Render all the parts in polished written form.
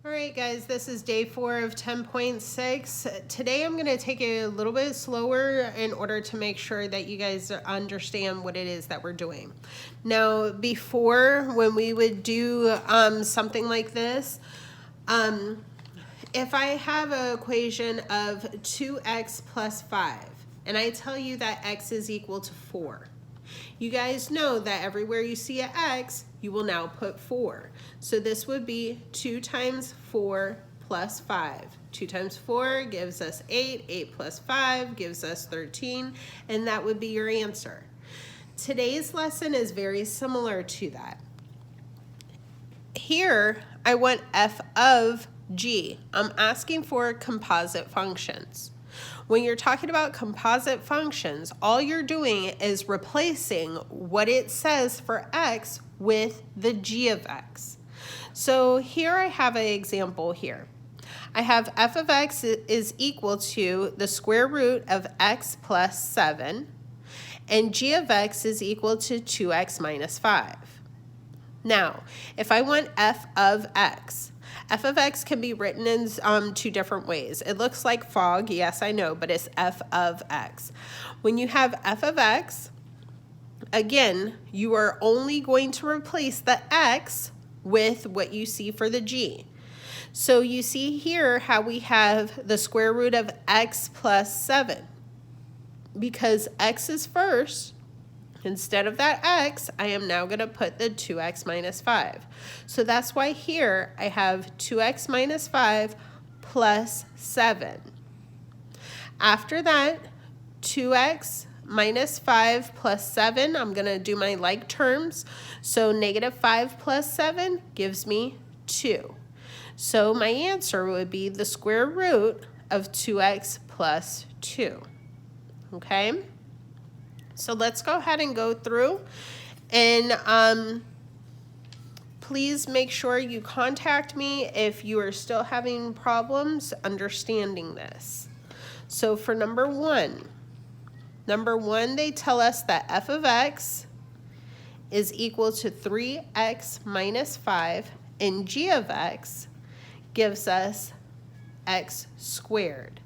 All right, guys, this is day 4 of 10.6. Today I'm going to take it a little bit slower in order to make sure that you guys understand what it is that we're doing. Now, before, when we would do something like this, if I have an equation of 2x plus 5, and I tell you that x is equal to 4, you guys know that everywhere you see an x, you will now put 4. So this would be 2 times 4 plus 5. 2 times 4 gives us 8. 8 plus 5 gives us 13. And that would be your answer. Today's lesson is very similar to that. Here, I want f of g. I'm asking for composite functions. When you're talking about composite functions, all you're doing is replacing what it says for x with the g of x. So here I have an example here. I have f of x is equal to the square root of x plus 7, and g of x is equal to 2x minus 5. Now, if I want f of x can be written in 2 different ways. It looks like fog, yes, I know, but it's f of x. When you have f of x, again, you are only going to replace the x with what you see for the g. So you see here how we have the square root of x plus 7. Because x is first, instead of that x, I am now going to put the 2x minus 5. So that's why here I have 2x minus 5 plus 7. After that, 2x minus 5 plus 7, I'm going to do my like terms. So negative 5 plus 7 gives me 2. So my answer would be the square root of 2x plus 2. Okay? So let's go ahead and go through, and please make sure you contact me if you are still having problems understanding this. So for number one, they tell us that f of x is equal to 3x minus 5, and g of x gives us x squared.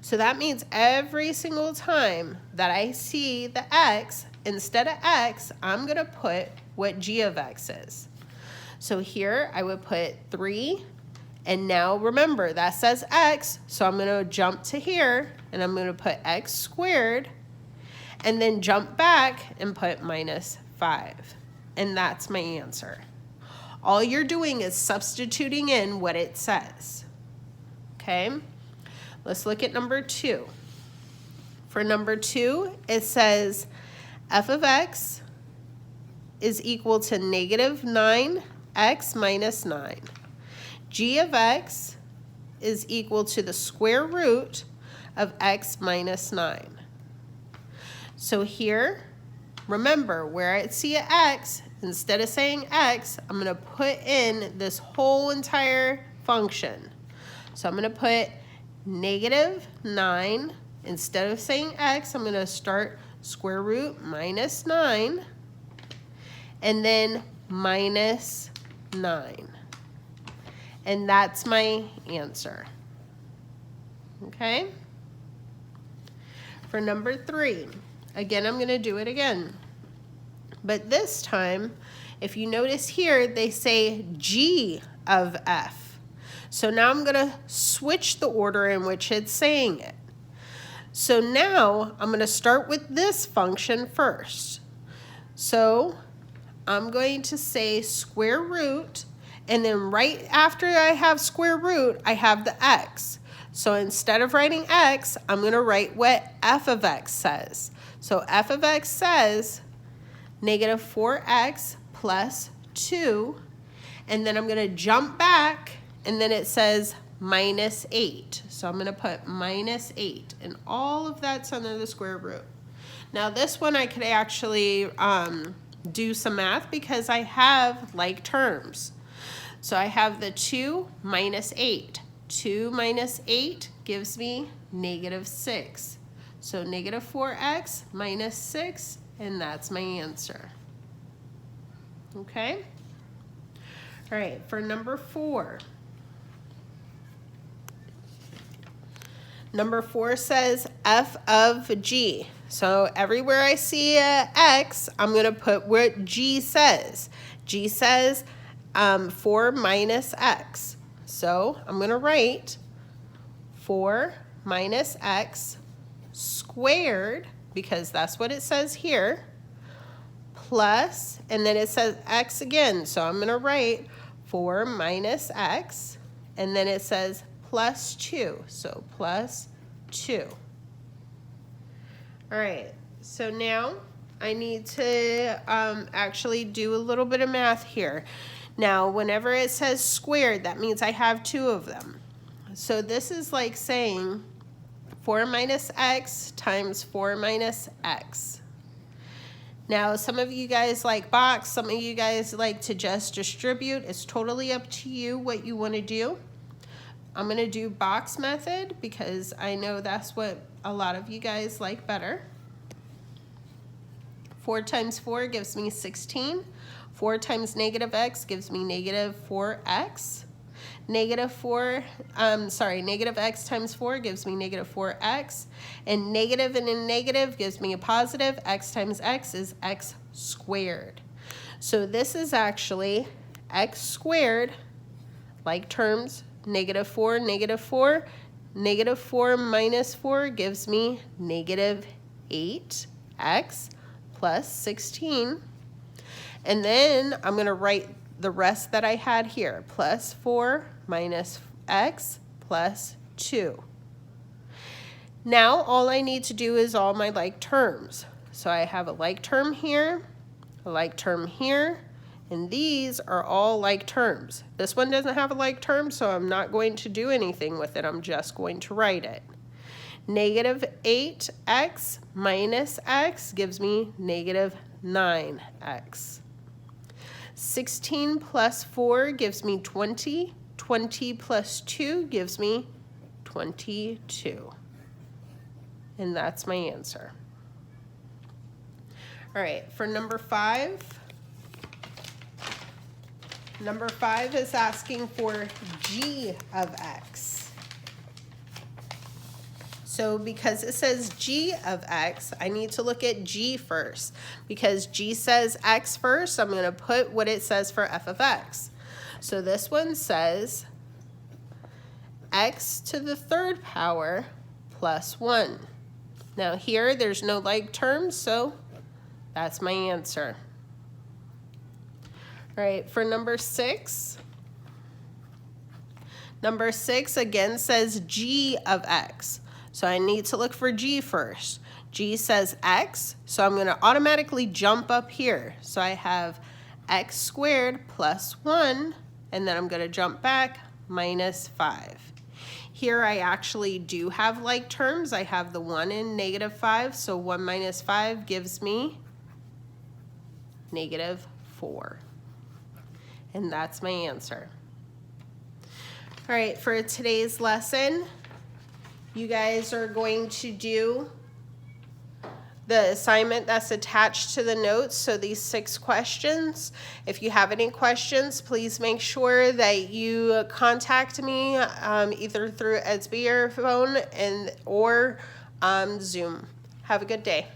So that means every single time that I see the x, instead of x, I'm going to put what g of x is. So here I would put 3, and now remember that says x, so I'm going to jump to here, and I'm going to put x squared, and then jump back and put minus 5. And that's my answer. All you're doing is substituting in what it says. Okay? Let's look at number 2. For number 2, it says f of x is equal to negative 9x minus 9. G of x is equal to the square root of x minus 9. So here, remember, where I see an x, instead of saying x, I'm going to put in this whole entire function. So I'm going to put negative 9, instead of saying x, I'm going to start square root minus 9, and then minus 9. And that's my answer. Okay? For number 3, again, I'm going to do it again. But this time, if you notice here, they say g of f. So now I'm going to switch the order in which it's saying it. So now I'm going to start with this function first. So I'm going to say square root, and then right after I have square root, I have the x. So instead of writing x, I'm going to write what f of x says. So f of x says negative 4x plus 2, and then I'm going to jump back, and then it says minus 8. So I'm going to put minus 8, and all of that's under the square root. Now this one I could actually do some math because I have like terms. So I have the 2 minus 8. 2 minus 8 gives me negative 6. So negative 4x minus 6, and that's my answer. Okay? All right, for number 4. Number 4 says f of g. So everywhere I see a x, I'm going to put what g says. G says 4 minus x. So I'm going to write 4 minus x squared, because that's what it says here, plus, and then it says x again. So I'm going to write 4 minus x, and then it says plus 2. So plus 2. All right, so now I need to actually do a little bit of math here. Now, whenever it says squared, that means I have 2 of them. So this is like saying 4 minus x times 4 minus x. Now, some of you guys like box, some of you guys like to just distribute. It's totally up to you what you want to do. I'm going to do box method because I know that's what a lot of you guys like better. 4 times 4 gives me 16. 4 times negative x gives me negative 4x. Negative x times 4 gives me negative 4x. And negative and a negative gives me a positive. X times x is x squared. So this is actually x squared, like terms, negative 4, negative 4. Negative 4 minus 4 gives me negative 8x plus 16. And then I'm going to write the rest that I had here, plus 4 minus x plus 2. Now all I need to do is all my like terms. So I have a like term here, a like term here, and these are all like terms. This one doesn't have a like term, so I'm not going to do anything with it. I'm just going to write it. Negative 8x minus x gives me negative 9x. 16 plus 4 gives me 20. 20 plus 2 gives me 22. And that's my answer. All right, for number 5. Number 5 is asking for g of x. So because it says g of x, I need to look at g first. Because g says x first, I'm going to put what it says for f of x. So this one says x to the 3rd power plus 1. Now here, there's no like terms, so that's my answer. All right, for number 6. Number 6 again says g of x. So I need to look for g first. G says x, so I'm going to automatically jump up here. So I have x squared plus 1, and then I'm going to jump back minus 5. Here I actually do have like terms. I have the 1 and negative 5, so 1 minus 5 gives me negative 4. And that's my answer. All right, for today's lesson, you guys are going to do the assignment that's attached to the notes, so these 6 questions. If you have any questions, please make sure that you contact me either through Edsby or phone or Zoom. Have a good day.